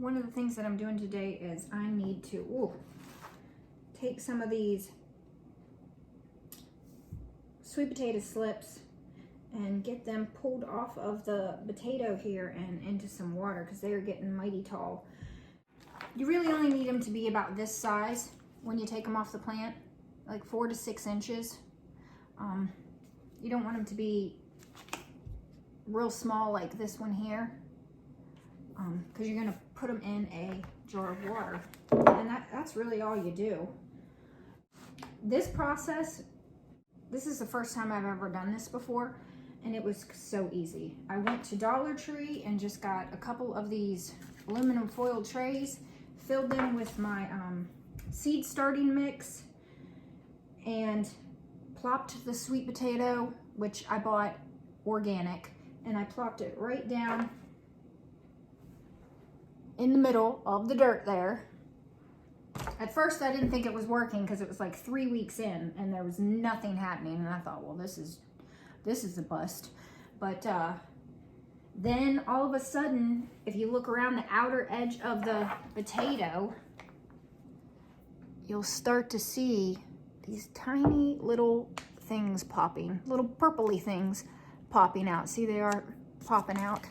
one of the things that I'm doing today is I need to take some of these sweet potato slips and get them pulled off of the potato here and into some water because they are getting mighty tall. You really only need them to be about this size when you take them off the plant, like 4 to 6 inches. You don't want them to be real small like this one here, because you're going to put them in a jar of water, and that's really all you do. This process, this is the first time I've ever done this before, and it was so easy. I went to Dollar Tree and just got a couple of these aluminum foil trays, filled them with my seed starting mix, and plopped the sweet potato, which I bought organic, and I plopped it right down in the middle of the dirt there. At first I didn't think it was working because it was like 3 weeks in and there was nothing happening, and I thought, well, this is a bust. But then all of a sudden, if you look around the outer edge of the potato, you'll start to see these tiny little things popping, little purpley things popping out. See, they are popping out.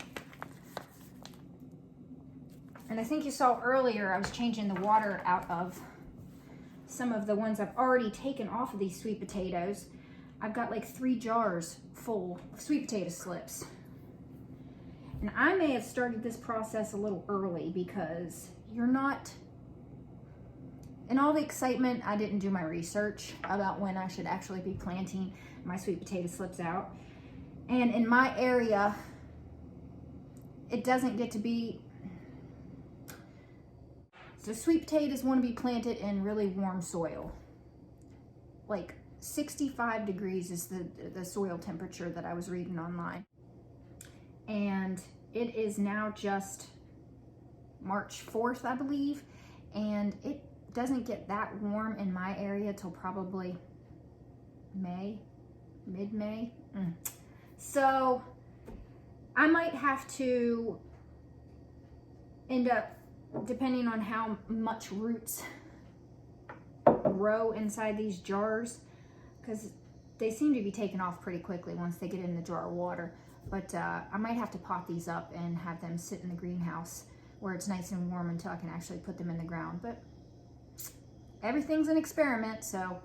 And I think you saw earlier I was changing the water out of some of the ones I've already taken off of these sweet potatoes. I've got like 3 jars full of sweet potato slips. And I may have started this process a little early because you're not, in all the excitement, I didn't do my research about when I should actually be planting my sweet potato slips out. And in my area, it doesn't get to be, so sweet potatoes want to be planted in really warm soil. Like 65 degrees is the soil temperature that I was reading online. And it is now just March 4th, I believe. And it doesn't get that warm in my area till probably May, mid-May. So I might have to end up, depending on how much roots grow inside these jars, because they seem to be taken off pretty quickly once they get in the jar of water. But I might have to pot these up and have them sit in the greenhouse where it's nice and warm until I can actually put them in the ground. But everything's an experiment, so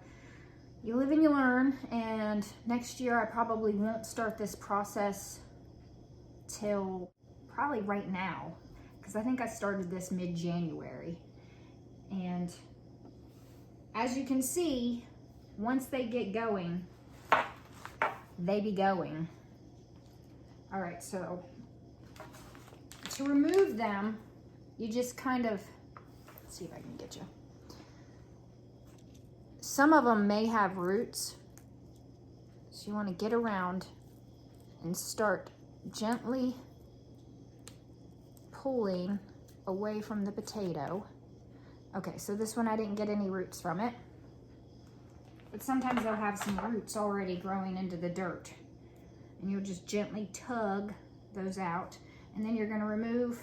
you live and you learn. And next year I probably won't start this process till probably right now, because I think I started this mid-January. And as you can see, once they get going, they be going. All right, so to remove them, you just kind of, let's see if I can get you. Some of them may have roots, so you want to get around and start gently pulling away from the potato. Okay, so this one I didn't get any roots from it, but sometimes they'll have some roots already growing into the dirt, and you'll just gently tug those out, and then you're going to remove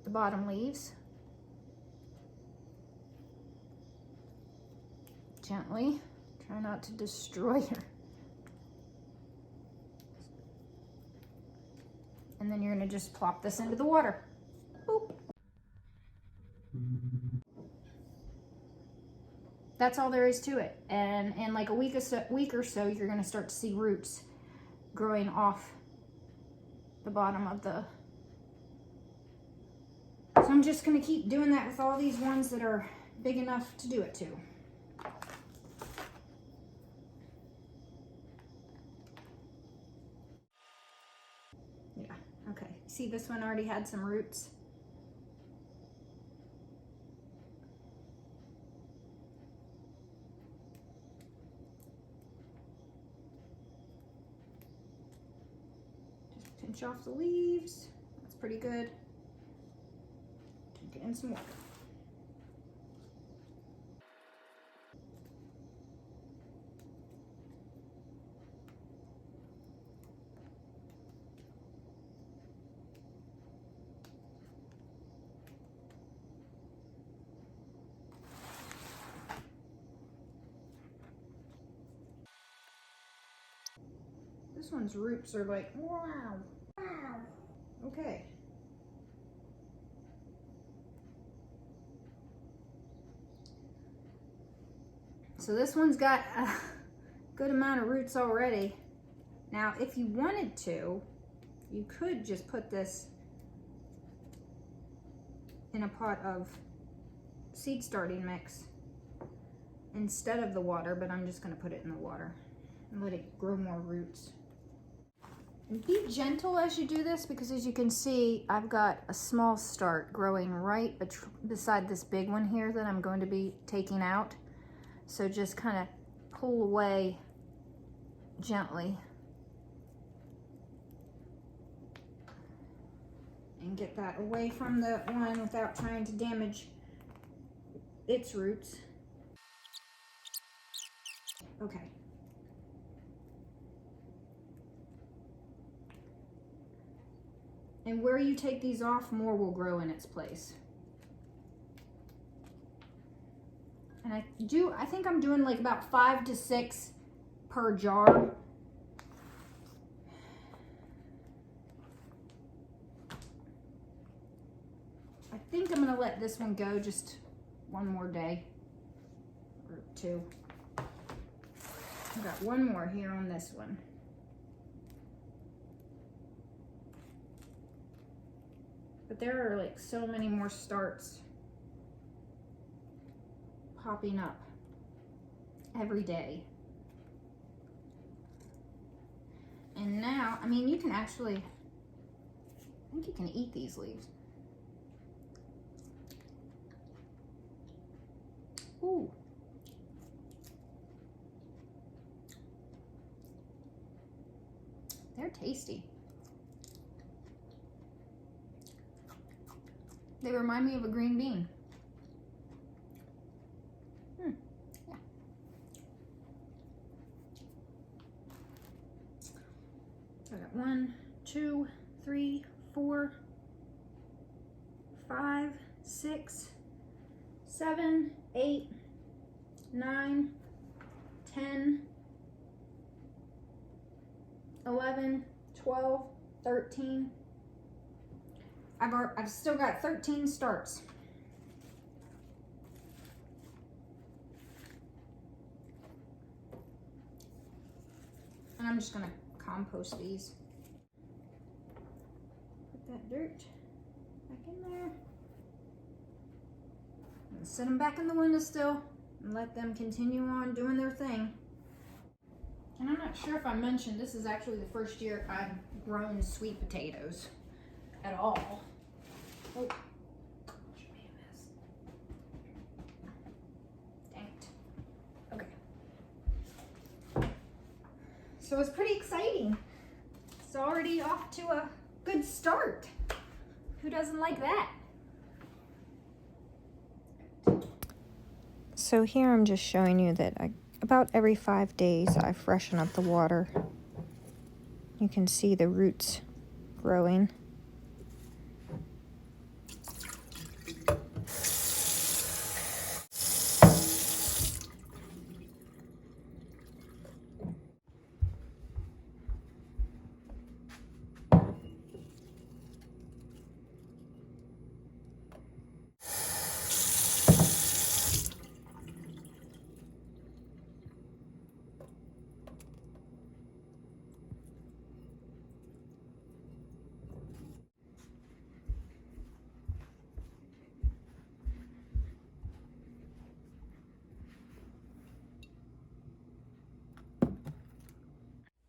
the bottom leaves gently. Try not to destroy your, and then you're going to just plop this into the water. Boop. That's all there is to it. And in like a week or so, you're going to start to see roots growing off the bottom of the. So I'm just going to keep doing that with all these ones that are big enough to do it to. Yeah, okay. See, this one already had some roots. Pinch off the leaves. That's pretty good. Get in some water. This one's roots are like, wow. Wow. Okay. So this one's got a good amount of roots already. Now, if you wanted to, you could just put this in a pot of seed starting mix instead of the water, but I'm just going to put it in the water and let it grow more roots. And be gentle as you do this, because as you can see, I've got a small start growing right beside this big one here that I'm going to be taking out. So just kind of pull away gently and get that away from the one without trying to damage its roots. Okay. And where you take these off, more will grow in its place. And I think I'm doing like about 5 to 6 per jar. I think I'm gonna let this one go just one more day or 2. I've got one more here on this one. But there are like so many more starts popping up every day. And now, I mean, you can actually, I think you can eat these leaves. Ooh. They're tasty. They remind me of a green bean. Yeah. So I got 1, 2, 3, 4, 5, 6, 7, 8, 9, 10, 11, 12, 13. I've still got 13 starts. And I'm just gonna compost these. Put that dirt back in there. And set them back in the windowsill and let them continue on doing their thing. And I'm not sure if I mentioned, this is actually the first year I've grown sweet potatoes at all. Oh, gosh, I made a mess. Dang it. Okay. So it's pretty exciting. It's already off to a good start. Who doesn't like that? So here I'm just showing you that about every 5 days I freshen up the water. You can see the roots growing.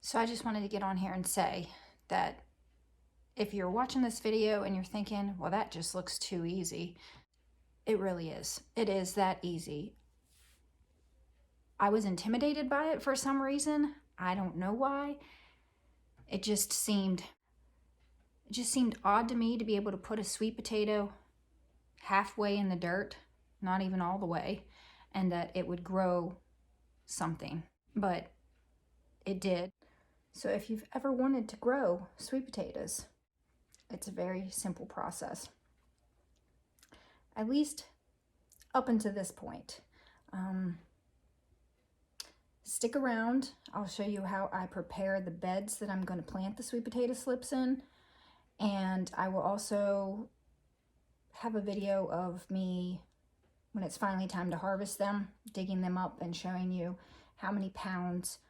So I just wanted to get on here and say that if you're watching this video and you're thinking, well, that just looks too easy, it really is. It is that easy. I was intimidated by it for some reason. I don't know why. It just seemed odd to me to be able to put a sweet potato halfway in the dirt, not even all the way, and that it would grow something. But it did. So if you've ever wanted to grow sweet potatoes, it's a very simple process. At least up until this point. stick around. I'll show you how I prepare the beds that I'm going to plant the sweet potato slips in. And I will also have a video of me, when it's finally time to harvest them, digging them up and showing you how many pounds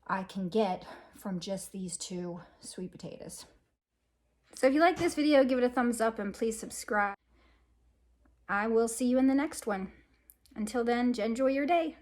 I can get from just these 2 sweet potatoes. So if you like this video, give it a thumbs up and please subscribe. I will see you in the next one. Until then, enjoy your day.